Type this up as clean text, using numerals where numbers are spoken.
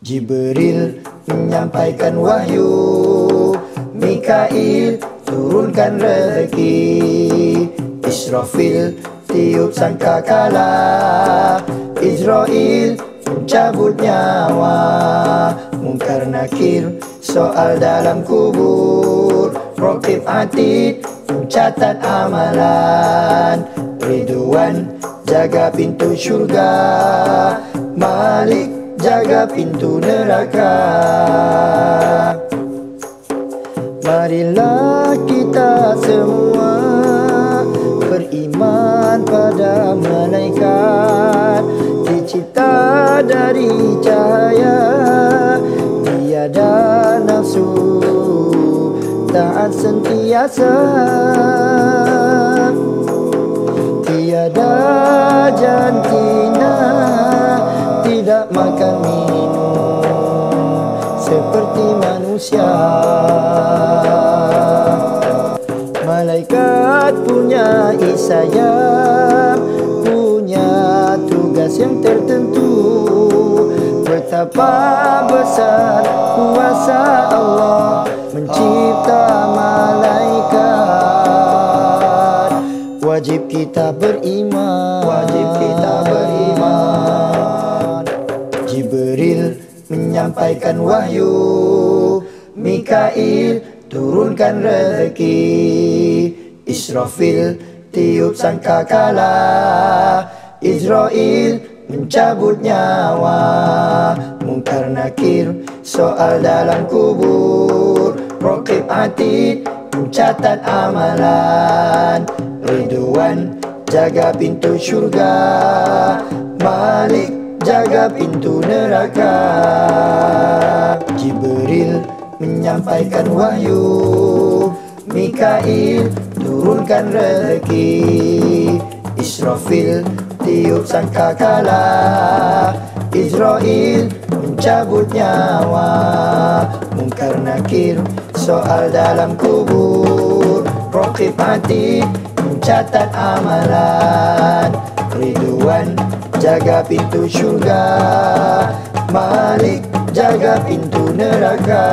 Jibril menyampaikan wahyu, Mikail turunkan rezeki, Israfil tiup sangkakala, Israel mencabut nyawa, Munkar Nakir soal dalam kubur, Raqib Atid mencatat amalan, Ridwan jaga pintu syurga, Malik jaga pintu neraka. Marilah kita semua beriman pada malaikat, dicipta dari cahaya, tiada nafsu, taat sentiasa, tiada jantina, tidak makan minum seperti manusia. Malaikat punya isayam, punya tugas yang tertentu. Betapa besar kuasa Allah mencipta malaikat. Wajib kita beriman, wajib kita beriman. Jibril menyampaikan wahyu, Mikail turunkan rezeki, Israfil tiup sangkakala, Israel mencabut nyawa, Munkar Nakir soal dalam kubur, Raqib Atid mencatat amalan, Ridwan jaga pintu syurga, Malik jaga pintu neraka. Jibril menyampaikan wahyu, Mikail turunkan rezeki, Israfil tiup sangkakala, Israel mencabut nyawa, Munkar Nakir soal dalam kubur, Raqib Atid mencatat amalan, Ridwan jaga pintu syurga, Malik jaga pintu neraka.